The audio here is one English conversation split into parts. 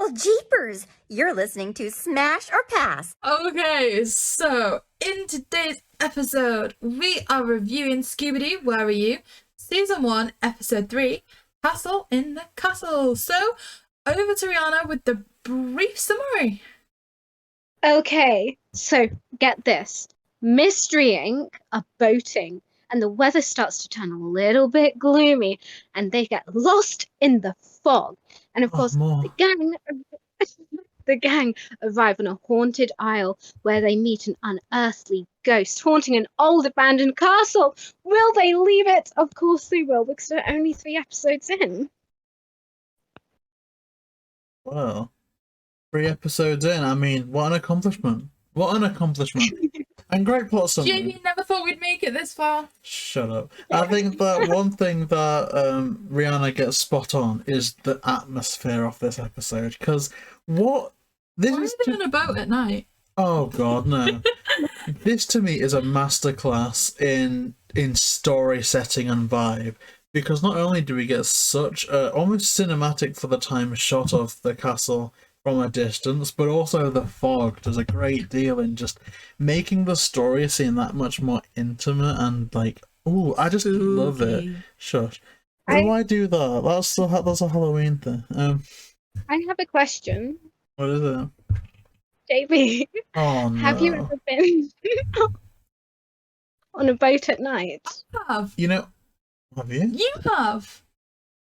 Well, jeepers! You're listening to Smash or Pass. Okay, so in today's episode, we are reviewing Scooby Doo, Where Are You? Season 1, Episode 3, Castle in the Castle. So, over to Rhianna with the brief summary. Okay, so get this. Mystery Inc. are boating, and the weather starts to turn a little bit gloomy, and they get lost in the fog. And of course, the gang arrive on a haunted isle where they meet an unearthly ghost haunting an old abandoned castle. Will they leave it? Of course they will, because they're only 3 episodes in. Well, 3 episodes in, I mean, what an accomplishment. What an accomplishment. And great plot summary. JayBee never thought we'd make it this far. Shut up. I think that one thing that Rhianna gets spot on is the atmosphere of this episode. Because what... This Why is are they on a boat at night? Oh god, no. This to me is a masterclass in story setting and vibe. Because not only do we get such a almost cinematic for the time shot of the castle from a distance, but also the fog does a great deal in just making the story seem that much more intimate and like, ooh, I just love it. Shush. Why do I do that? That's a Halloween thing. I have a question. What is it? JayBee, Oh no. have you ever been on a boat at night? Have You have? you have?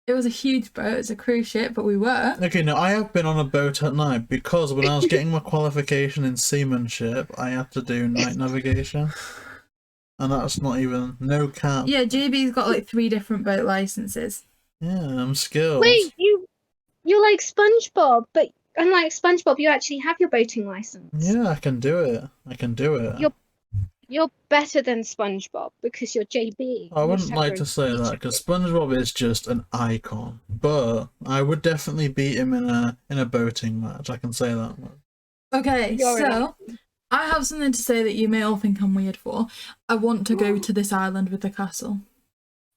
It was a huge boat. It's a cruise ship, but we were. Okay, no, I have been on a boat at night because when I was getting my qualification in seamanship, I had to do night navigation. And that's not even, no cap. Yeah, JayBee's got like 3 different boat licenses. Yeah, I'm skilled. Wait, you're like SpongeBob, but unlike SpongeBob, you actually have your boating license. Yeah, I can do it. You're better than SpongeBob because you're JayBee. I wouldn't like to say that because SpongeBob is just an icon, but I would definitely beat him in a boating match. I can say that much. Okay, so I have something to say that you may all think I'm weird for. I want to go to this island with the castle.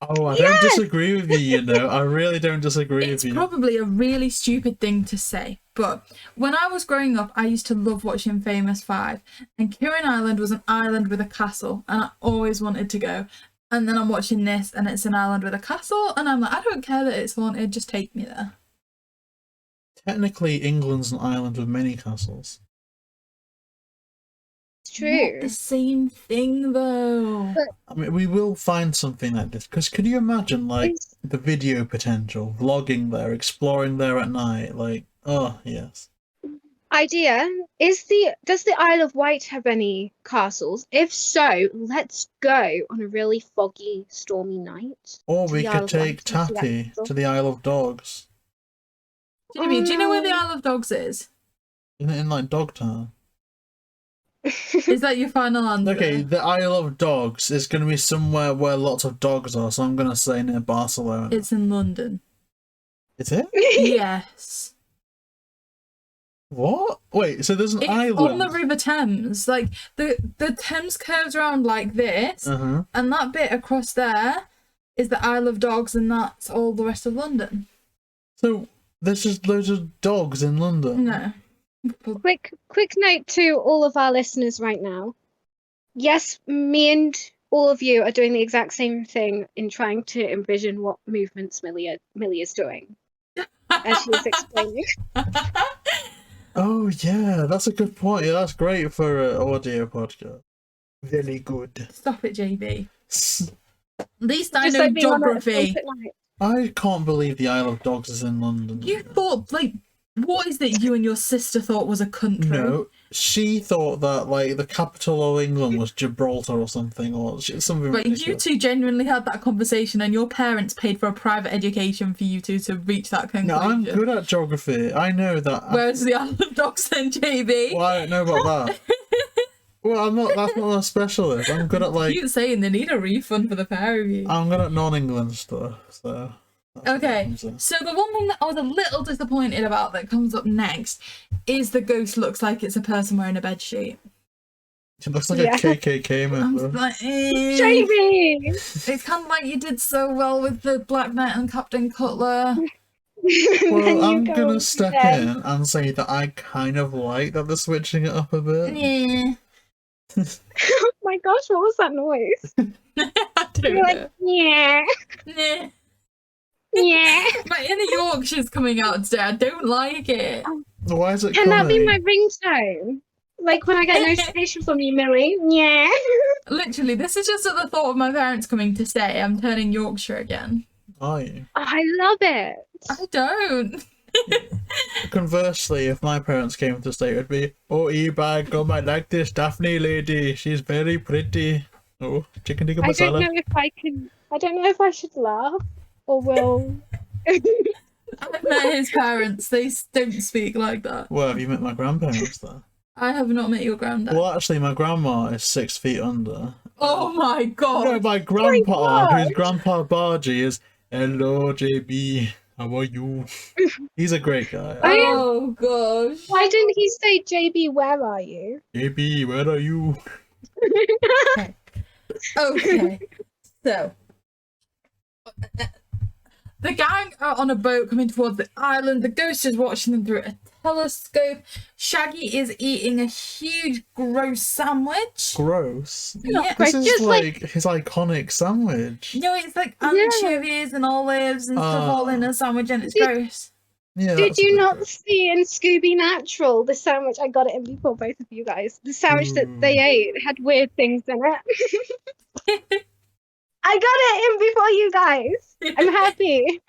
Oh, I don't disagree with you, you know. I really don't disagree It's with you. probably a really stupid thing to say, but when I was growing up, I used to love watching Famous 5, and Kirin Island was an island with a castle, and I always wanted to go. And then I'm watching this, and it's an island with a castle, and I'm like, I don't care that it's haunted, just take me there. Technically, England's an island with many castles. It's true. Not the same thing, though. I mean, we will find something like this, because could you imagine, like, the video potential, vlogging there, exploring there at night, like, oh, yes. Idea does the Isle of Wight have any castles? If so, let's go on a really foggy, stormy night. Or we the Isle could of take Wight and see that Tappy castle. to the Isle of Dogs. JayBee, do you know where the Isle of Dogs is? Isn't it in, like, Dogtown? Is that your final answer? Okay, the Isle of Dogs is going to be somewhere where lots of dogs are, so I'm going to say near Barcelona. It's in London. Is it? Yes. What? Wait, so there's an It's island? on the River Thames. Like, the Thames curves around like this, Uh-huh. and that bit across there is the Isle of Dogs, and that's all the rest of London. So there's just loads of dogs in London? No. Quick note to all of our listeners right now. Yes, me and all of you are doing the exact same thing in trying to envision what movements Milly is doing as she was explaining. Oh, yeah, that's a good point. Yeah, that's great for an audio podcast. Very good. Stop it, JayBee. At least I Just know like being on a boat geography. at night. I can't believe the Isle of Dogs is in London. You thought, like, what is that you and your sister thought was a country? No, she thought that, like, the capital of England was Gibraltar or something, or something But you ridiculous. two genuinely had that conversation, and your parents paid for a private education for you two to reach that conclusion. No, I'm good at geography. I know that. Where's the Isle of Dogs then, JayBee? Well, I don't know about that. Well, I'm not. That's not a specialist. I'm good at, like, Keep saying they need a refund for the pair of you. I'm good at non-England stuff. So. that's what Okay, comes in. so the one thing that I was a little disappointed about that comes up next is the ghost looks like it's a person wearing a bedsheet. It looks like Yeah. a KKK I'm member. like, JayBee! it's kind of like you did so well with the Black Knight and Captain Cutler. And then Well, you I'm go gonna on step then. in and say that I kind of like that they're switching it up a bit. Yeah. Oh my gosh, what was that noise? I don't You're like, know. yeah, Nah. yeah. My inner Yorkshire's coming out today. I don't like it. Why is it Can that be coming? my ringtone? Like when I get a notification from you, Millie. Yeah. Literally, this is just at the thought of my parents coming to stay. I'm turning Yorkshire again. Are you? I love it. I don't. Conversely, if my parents came to stay, it would be, oh, E-bag, I like this Daphne lady. She's very pretty. Oh, chicken tikka I don't masala. know if I can. I don't know if I should laugh or will. I've met his parents. They don't speak like that. Well, have you met my grandparents there? I have not met your granddad. Well, actually, my grandma is 6 feet under. Oh my god. No, my grandpa, God. who's Grandpa Bargy, is, hello, JB, how are you? He's a great guy. Oh gosh. Why didn't he say, JB, where are you? JB, where are you? Okay. So the gang are on a boat coming towards the island. The ghost is watching them through a telescope. Shaggy is eating a huge gross sandwich. Gross. Yeah. This is Just like his iconic sandwich. No, it's like Yeah. anchovies and olives and stuff all in a sandwich, and it's gross. Yeah. Did that's a you bit not gross. see in Scooby Natural the sandwich? I got it in before both of you guys. The sandwich that they ate had weird things in it. I got it in before you guys. I'm happy.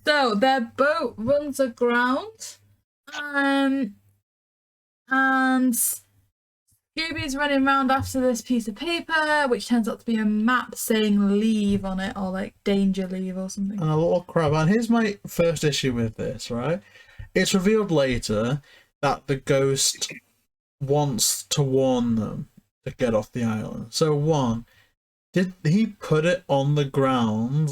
So their boat runs aground, and Scooby's running around after this piece of paper, which turns out to be a map saying leave on it, or like danger leave or something. And a little crab. And here's my first issue with this, right? It's revealed later that the ghost wants to warn them to get off the island. So, one, did he put it on the ground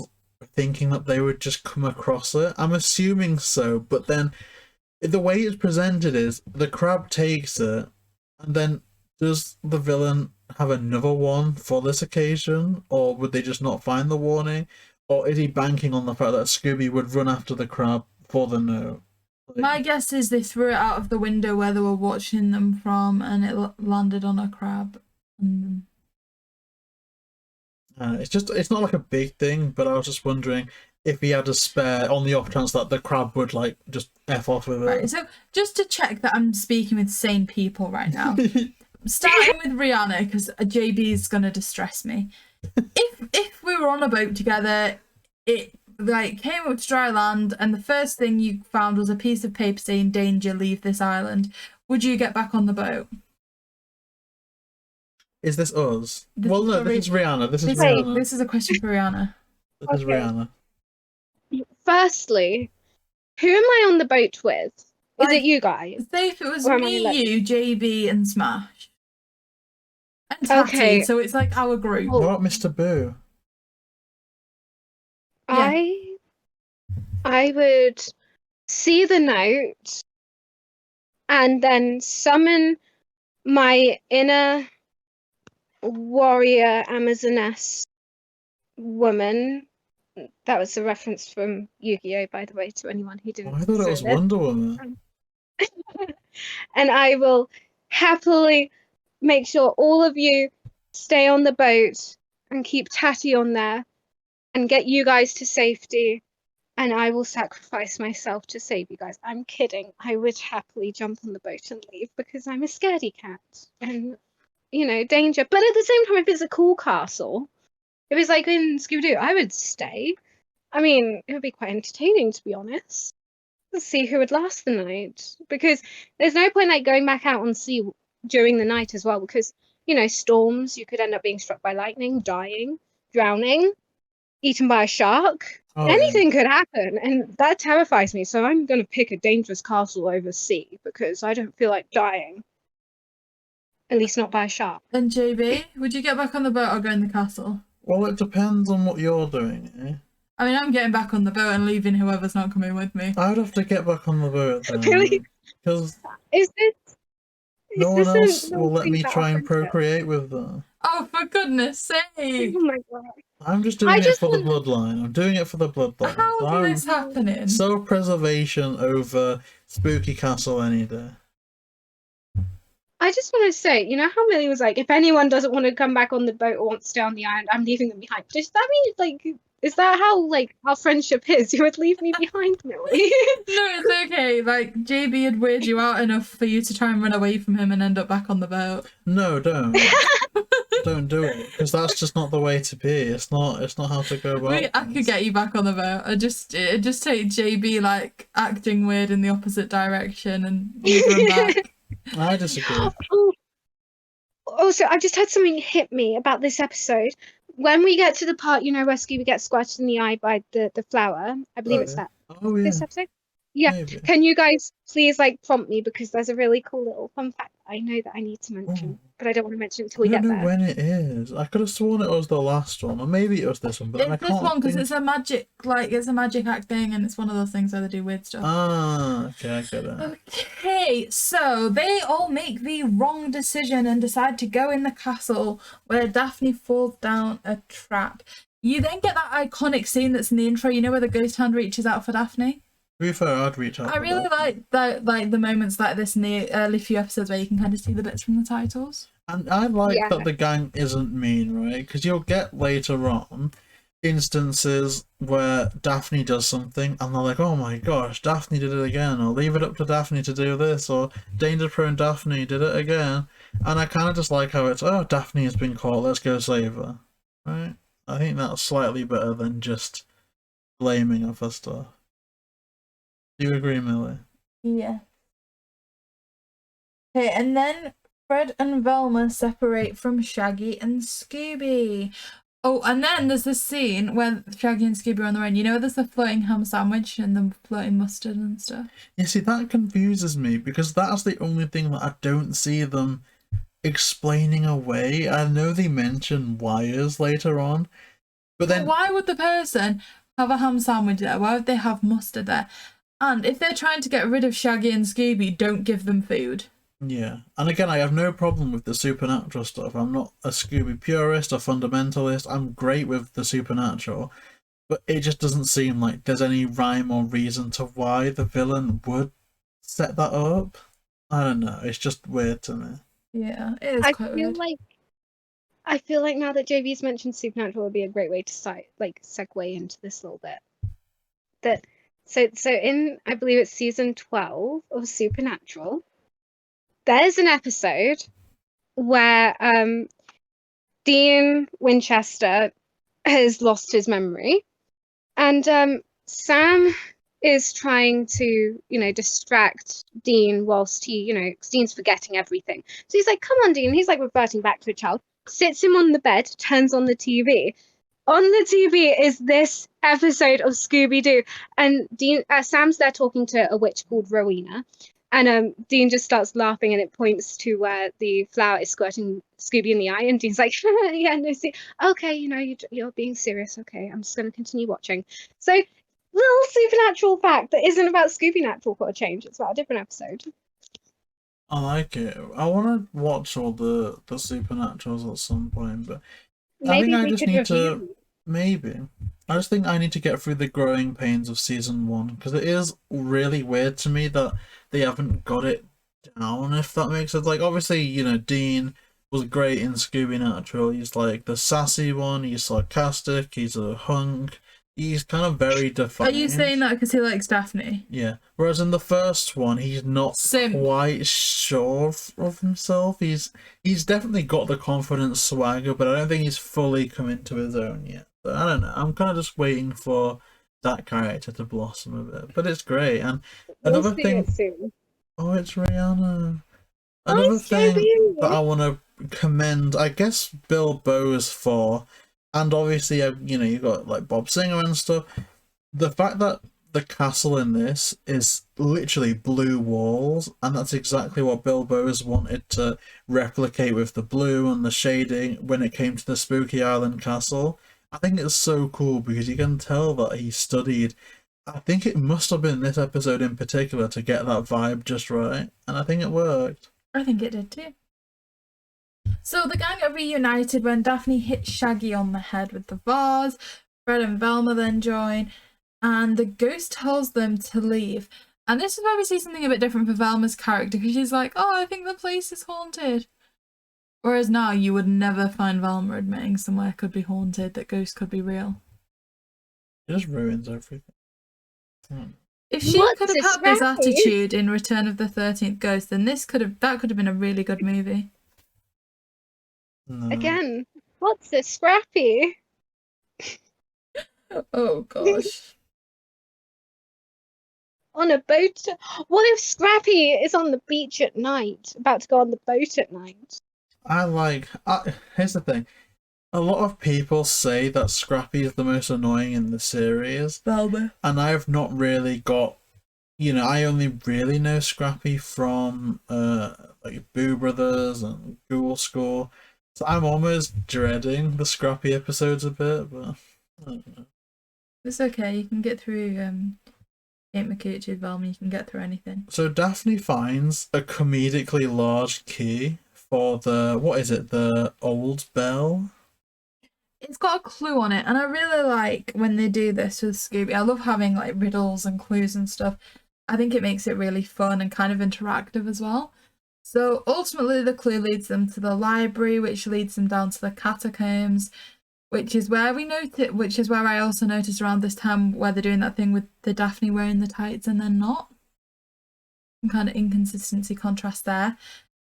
thinking that they would just come across it? I'm assuming so, but then the way it's presented is the crab takes it, and then does the villain have another one for this occasion, or would they just not find the warning? Or is he banking on the fact that Scooby would run after the crab for the note? My guess is they threw it out of the window where they were watching them from, and it landed on a crab. It's not like a big thing, but I was just wondering if he had a spare on the off chance that the crab would like just F off with it. Right, so just to check that I'm speaking with sane people right now, starting with Rhianna, because JB is gonna distress me. If we were on a boat together, it like came up to dry land, and the first thing you found was a piece of paper saying "Danger, leave this island," would you get back on the boat? Is this us? This Well, is no, for this is Rhianna. This is This, Rhianna. this is a question for Rhianna. This is Okay. Rhianna. Firstly, who am I on the boat with? Is Like- it you guys? Say if it was Or am I me, like- you, JB, and Smash. And Tatty, Okay. so it's like our group. Oh. What about Mr. Boo? Yeah. I would see the note and then summon my inner warrior Amazoness woman. That was a reference from Yu-Gi-Oh, by the way, to anyone who didn't. Oh, I thought it was know this. Wonder Woman. And I will happily make sure all of you stay on the boat and keep Tatty on there and get you guys to safety. And I will sacrifice myself to save you guys. I'm kidding. I would happily jump on the boat and leave because I'm a scaredy cat and, you know, danger. But at the same time, if it's a cool castle, if it's like in Scooby Doo, I would stay. I mean, it would be quite entertaining, to be honest. Let's see who would last the night. Because there's no point like going back out on sea during the night as well. Because, you know, storms, you could end up being struck by lightning, dying, drowning, eaten by a shark. Oh, Anything could happen, and that terrifies me. So I'm going to pick a dangerous castle over sea because I don't feel like dying. At least not by a shark. And JB, would you get back on the boat or go in the castle? Well, it depends on what you're doing. I mean, I'm getting back on the boat and leaving whoever's not coming with me. I would have to get back on the boat then. Really? Because Is this? no is one this else a will let thing me that try and happens here? procreate with them. Oh, for goodness sake! Oh my god. I'm just doing it for the bloodline. I'm doing it for the bloodline. How is this happening? Self-preservation over Spooky Castle any day. I just want to say, you know how Millie was like, if anyone doesn't want to come back on the boat or wants to stay on the island, I'm leaving them behind. Does that mean, like, is that how, like, our friendship is? You would leave me behind, Millie? No, it's okay. Like, JayBee had weirded you out enough for you to try and run away from him and end up back on the boat. No, don't. Don't do it, because that's just not the way to be. It's not how to go about I could get you back on the boat. It just take JayBee, like, acting weird in the opposite direction and you run back. I disagree. Also, I just had something hit me about this episode. When we get to the part, you know, where Scooby gets scratched in the eye by the flower, I believe it's that. Oh, yeah. This episode? Yeah. Maybe. Can you guys please, like, prompt me, because there's a really cool little fun fact I know that I need to mention, but I don't want to mention it until we I get don't know there. when it is. I could have sworn it was the last one, or maybe it was this one, but then I It's this can't one because think- it's a magic, like, it's a magic act thing, and it's one of those things where they do weird stuff. Ah, okay, I get it. Okay, so they all make the wrong decision and decide to go in the castle where Daphne falls down a trap. You then get that iconic scene that's in the intro, you know, where the ghost hand reaches out for Daphne? To be fair, I'd reach out. I for really that. like the moments like this in the early few episodes where you can kind of see the bits from the titles. And I like Yeah. that the gang isn't mean, right? Because you'll get later on instances where Daphne does something and they're like, oh my gosh, Daphne did it again, or leave it up to Daphne to do this, or danger prone Daphne did it again. And I kind of just like how it's, oh, Daphne has been caught, let's go save her, right? I think that's slightly better than just blaming her for stuff. Do you agree, Millie? Yeah. Okay, and then Fred and Velma separate from Shaggy and Scooby. Oh, and then there's this scene where Shaggy and Scooby are on their own. You know, there's the floating ham sandwich and the floating mustard and stuff. Yeah, see, that confuses me, because that's the only thing that I don't see them explaining away. I know they mention wires later on, but then... But why would the person have a ham sandwich there? Why would they have mustard there? And if they're trying to get rid of Shaggy and Scooby, don't give them food. Yeah, and again, I have no problem with the supernatural stuff. I'm not a Scooby purist or fundamentalist. I'm great with the supernatural, but it just doesn't seem like there's any rhyme or reason to why the villain would set that up. I don't know. It's just weird to me. Yeah, it is I quite feel weird. like now that JB's mentioned supernatural would be a great way to segue into this a little bit. So in, I believe it's season 12 of Supernatural, there's an episode where Dean Winchester has lost his memory, and Sam is trying to, distract Dean whilst he, 'cause Dean's forgetting everything. So he's like, come on, Dean. He's like reverting back to a child, sits him on the bed, turns on the TV. On the TV is this episode of Scooby Doo, and Sam's there talking to a witch called Rowena, and Dean just starts laughing, and it points to where the flower is squirting Scooby in the eye, and Dean's like, "Yeah, no, see, okay, you're being serious. Okay, I'm just going to continue watching." So, little supernatural fact that isn't about Scooby Natural for a change. It's about a different episode. I like it. I want to watch all the supernaturals at some point, but Maybe I we just could need review. to. Maybe. I just think I need to get through the growing pains of season 1, because it is really weird to me that they haven't got it down, if that makes sense. Like, obviously, Dean was great in Scooby Natural. He's like the sassy one, he's sarcastic, he's a hunk. He's kind of very Are defined. you saying that because he likes Daphne? Yeah. Whereas in the first one, he's not Simp. quite sure of himself. He's definitely got the confidence swagger, but I don't think he's fully come into his own yet. So I don't know. I'm kind of just waiting for that character to blossom a bit. But it's great. And another We'll see thing. it soon. Oh, it's Rhianna. Another it's thing JayBee. that I want to commend, I guess, Bill Bowes for, and obviously, you got like Bob Singer and stuff. The fact that the castle in this is literally blue walls, and that's exactly what Bill Bowes wanted to replicate with the blue and the shading when it came to the Spooky Island castle. I think it's so cool because you can tell that he studied. I think it must have been this episode in particular to get that vibe just right, and I think it worked. I think it did too. So the gang are reunited when Daphne hits Shaggy on the head with the vase. Fred and Velma then join, and the ghost tells them to leave. And this is where we see something a bit different for Velma's character, because she's like, oh, I think the place is haunted. Whereas now you would never find Velma admitting somewhere could be haunted, that ghosts could be real. It just ruins everything. If she could have had this attitude in Return of the 13th Ghost, then that could have been a really good movie. No. Again, what's this Scrappy? Oh gosh. On a boat. What if Scrappy is on the beach at night, about to go on the boat at night? Here's the thing. A lot of people say that Scrappy is the most annoying in the series. Velma. And I have not really got, I only really know Scrappy from like Boo Brothers and Ghoul School. So I'm almost dreading the Scrappy episodes a bit, but I don't know. It's okay, you can get through Kate McCoochie with Velma, you can get through anything. So Daphne finds a comedically large key for the old bell. It's got a clue on it, and I really like when they do this with Scooby. I love having like riddles and clues and stuff. I think it makes it really fun and kind of interactive as well. So ultimately the clue leads them to the library, which leads them down to the catacombs, which is where I also noticed around this time where they're doing that thing with the Daphne wearing the tights and then not. Some kind of inconsistency contrast there.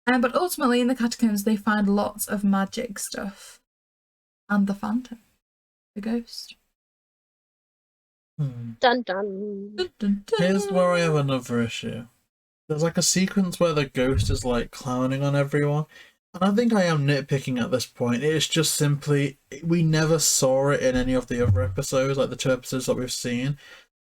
But ultimately in the catacombs they find lots of magic stuff. And the Phantom. The ghost. Dun dun. Dun, dun, dun. Here's where I have another issue. There's like a sequence where the ghost is like clowning on everyone. And I think I am nitpicking at this point. It's just simply, we never saw it in any of the other episodes, like the 2 episodes that we've seen.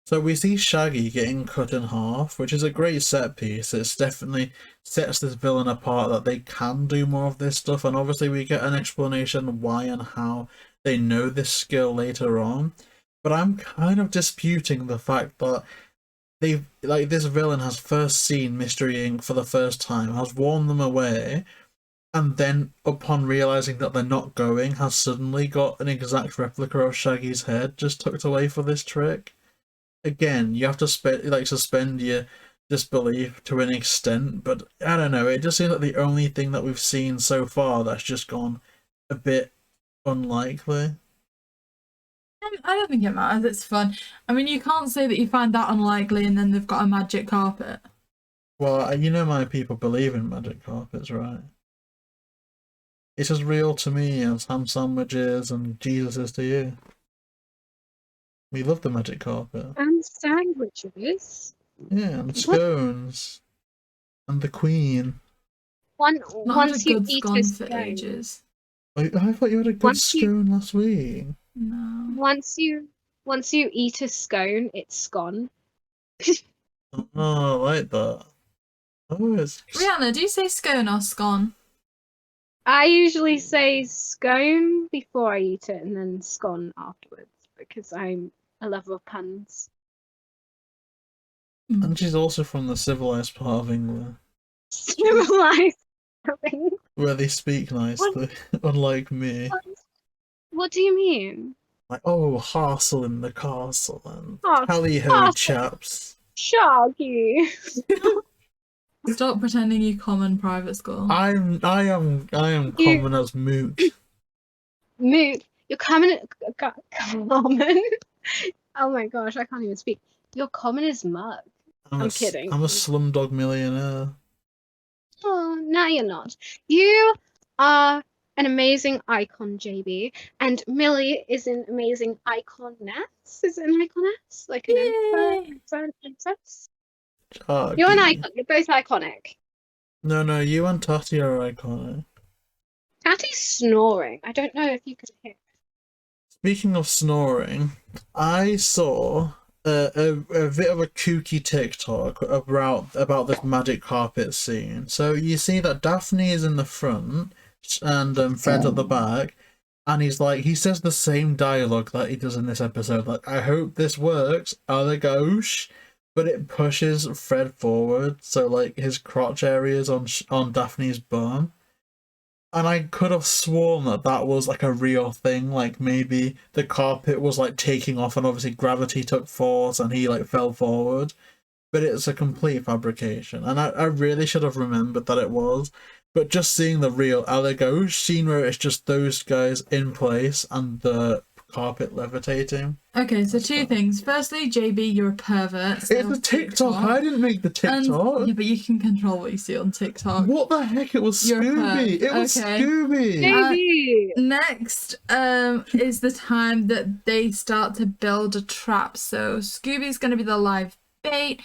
So we see Shaggy getting cut in half, which is a great set piece. It definitely sets this villain apart that they can do more of this stuff. And obviously we get an explanation why and how they know this skill later on. But I'm kind of disputing the fact that this villain has first seen Mystery Inc. for the first time, has warned them away, and then upon realizing that they're not going, has suddenly got an exact replica of Shaggy's head just tucked away for this trick. Again, you have to suspend your disbelief to an extent, but I don't know, it just seems like the only thing that we've seen so far that's just gone a bit unlikely. I don't think it matters, it's fun. I mean, you can't say that you find that unlikely and then they've got a magic carpet. Well, you know my people believe in magic carpets, right? It's as real to me as ham sandwiches and Jesus is to you. We love the magic carpet. And sandwiches. Yeah, and scones. And the Queen. Once you eat scone a for scone. ages. I thought you had a good scone last week. No. Once you eat a scone, it's gone. Oh, I like that. Oh, it's... Rhianna, do you say scone or scone? I usually say scone before I eat it and then scone afterwards because I'm a lover of puns. And she's also from the civilized part of England, Civilized. where they speak nicely, unlike me. What do you mean? Like, oh, harsel in the castle and Oh, tally-ho, harsel. chaps. Shaggy. Stop pretending you common private school. I am common as Mook. Moot. You're common. Common. Oh my gosh, I can't even speak. You're common as mug. I'm kidding. I'm a slumdog millionaire. Oh, no, you're not. You are an amazing icon, JayBee, and Milly is an amazing iconess. Is it an iconess? Like an princess? You're an icon. You're both iconic. No, you and Tati are iconic. Tati's snoring. I don't know if you could hear. Speaking of snoring, I saw a bit of a kooky TikTok about this magic carpet scene. So you see that Daphne is in the front and Fred's at the back, and he says the same dialogue that he does in this episode. Like, I hope this works. Oh gosh. But it pushes Fred forward, so like his crotch area is on Daphne's bum. And I could have sworn that that was like a real thing. Like maybe the carpet was like taking off, and obviously gravity took force, and he like fell forward. But it's a complete fabrication, and I really should have remembered that it was. But just seeing the real Alego scene where it's just those guys in place and the carpet levitating. Okay, so two things. Firstly, JayBee, you're a pervert. It's a TikTok. I didn't make the TikTok. Yeah, but you can control what you see on TikTok. What the heck? It was You're a Scooby. perv. It was Okay. Scooby. JayBee! Next is the time that they start to build a trap. So Scooby's going to be the live bait.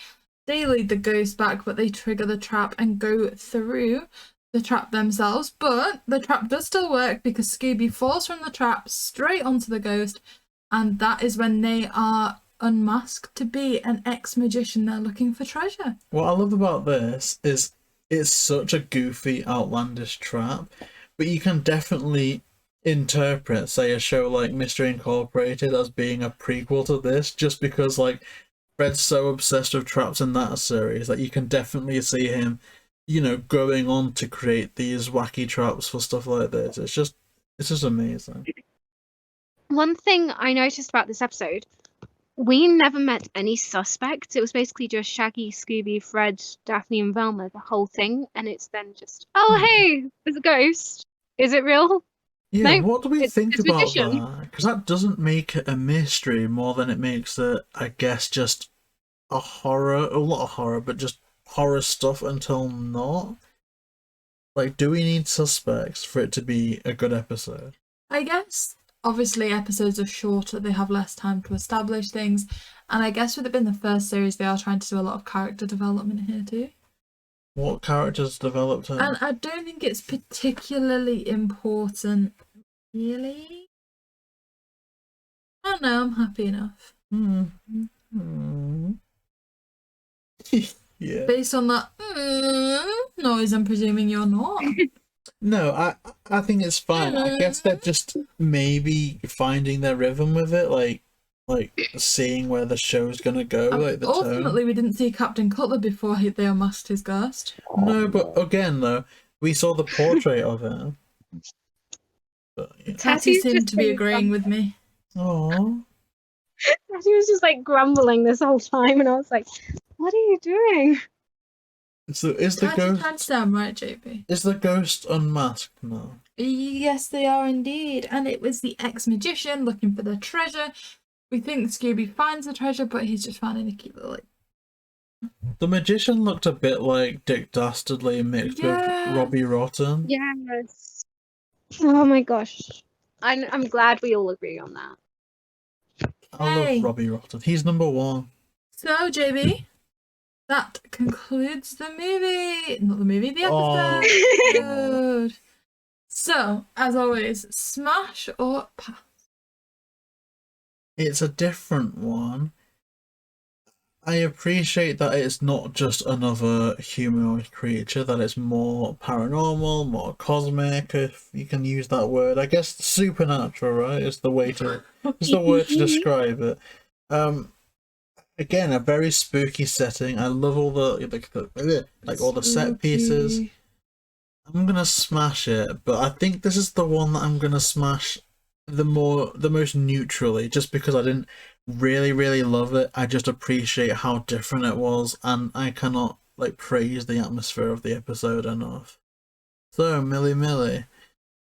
They lead the ghost back, but they trigger the trap and go through the trap themselves. But the trap does still work because Scooby falls from the trap straight onto the ghost, and that is when they are unmasked to be an ex-magician. They're looking for treasure. What I love about this is it's such a goofy, outlandish trap, but you can definitely interpret, say, a show like Mystery Incorporated as being a prequel to this, just because, like, Fred's so obsessed with traps in that series that you can definitely see him, you know, going on to create these wacky traps for stuff like this. It's just amazing. One thing I noticed about this episode, we never met any suspects. It was basically just Shaggy, Scooby, Fred, Daphne, and Velma, the whole thing. And it's then just, oh, hey, there's a ghost. Is it real? Yeah, No, what do we think it's about magician. that? Because that doesn't make it a mystery more than it makes it, I guess, just a horror, a lot of horror, but just horror stuff until not. Like, do we need suspects for it to be a good episode? I guess, obviously, episodes are shorter. They have less time to establish things. And I guess with it being the first series, they are trying to do a lot of character development here too. What characters developed her? And I don't think it's particularly important, really. I don't know, I'm happy enough. Yeah. Based on that noise, I'm presuming you're not. No, I think it's fine. I guess they're just maybe finding their rhythm with it, like seeing where the show's gonna go, like the Ultimately, we didn't see Captain Cutler before they unmasked his ghost. tone. No, but again though, we saw the portrait of him. But, yeah. Tatty Tatty's seemed just to be being agreeing with me. Aww. Tatty was just like grumbling this whole time, and I was like, what are you doing? So is the Tatty ghost timestamp, right, JayBee? is the ghost unmasked now? Yes, they are indeed. And it was the ex-magician looking for the treasure. We think Scooby finds the treasure, but he's just finding a cute little... The magician looked a bit like Dick Dastardly mixed with Robbie Rotten. Yes. Oh my gosh. I'm glad we all agree on that. I love Robbie Rotten. He's number one. So, JayBee, that concludes the movie. Not the movie, the episode. So, as always, smash or pass? It's a different one. I appreciate that it's not just another humanoid creature, that it's more paranormal, more cosmic, if you can use that word. I guess supernatural, right? Is the way to is the word to describe it. Again, a very spooky setting. I love all the all the set pieces. I'm gonna smash it, but I think this is the one that I'm gonna smash the most neutrally, just because I didn't really love it. I just appreciate how different it was, and I cannot praise the atmosphere of the episode enough. So, Milly,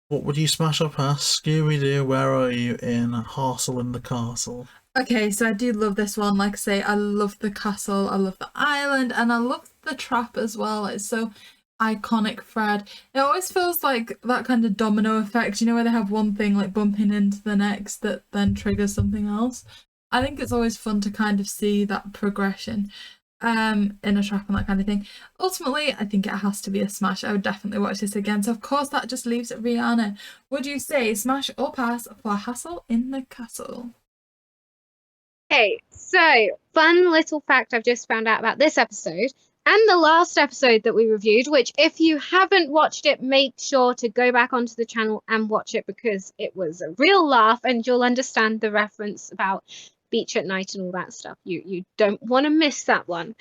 what would you smash or pass? Scooby Doo, where are you in Harsel in the Castle? Okay, so I do love this one. Like I say, I love the castle, I love the island, and I love the trap as well. It's so iconic, Fred. It always feels like that kind of domino effect, you know, where they have one thing bumping into the next that then triggers something else. I think it's always fun to kind of see that progression in a trap and that kind of thing. Ultimately, I think it has to be a smash. I would definitely watch this again. So of course that just leaves Rhianna. Would you say smash or pass for Hassle in the Castle? Okay, so fun little fact I've just found out about this episode and the last episode that we reviewed, which if you haven't watched it, make sure to go back onto the channel and watch it, because it was a real laugh and you'll understand the reference about beach at night and all that stuff. You don't want to miss that one.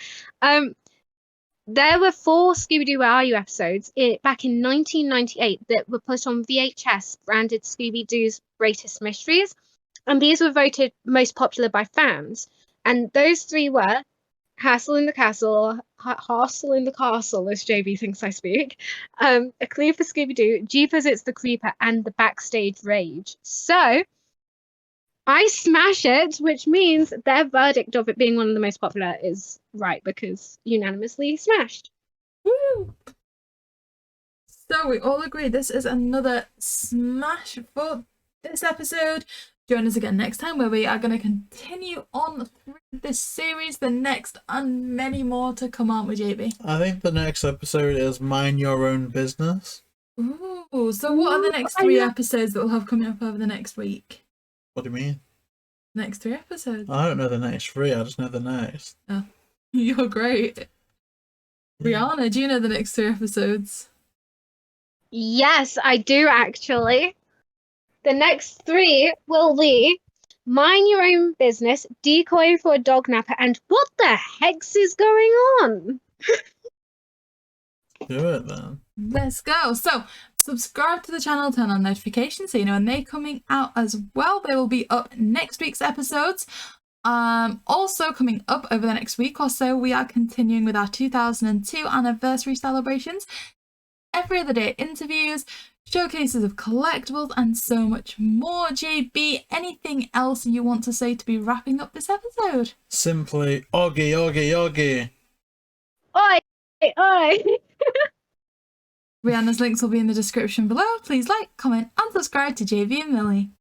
There were 4 Scooby Doo Where Are You episodes back in 1998 that were put on VHS branded Scooby Doo's Greatest Mysteries, and these were voted most popular by fans. And those 3 were Hassle in the Castle, Hassle in the Castle, as JayBee thinks I speak, A Clue for Scooby Doo, Jeepers It's the Creeper, and The Backstage Rage. So I smash it, which means their verdict of it being one of the most popular is right, because unanimously smashed. Woo! So we all agree this is another smash for this episode. Join us again next time, where we are going to continue on through this series, the next and many more to come, aren't we, JayBee? I think the next episode is Mind Your Own Business. Ooh, so what are the next 3 episodes that we'll have coming up over the next week? What do you mean? Next 3 episodes. I don't know the next 3, I just know the next. Oh, you're great. Rhianna, do you know the next 3 episodes? Yes, I do actually. The next 3 will be Mind Your Own Business, Decoy for a Dog Napper, and What the Hex is Going On? Do it then. Let's go. So subscribe to the channel, turn on notifications so you know when they're coming out as well. They will be up next week's episodes. Also coming up over the next week or so, we are continuing with our 2002 anniversary celebrations, every other day interviews, showcases of collectibles, and so much more. JayBee, anything else you want to say to be wrapping up this episode? Simply, Oggy, Oggy, Oggy. Oi, oi. Rhianna's links will be in the description below. Please like, comment, and subscribe to JayBee Milly.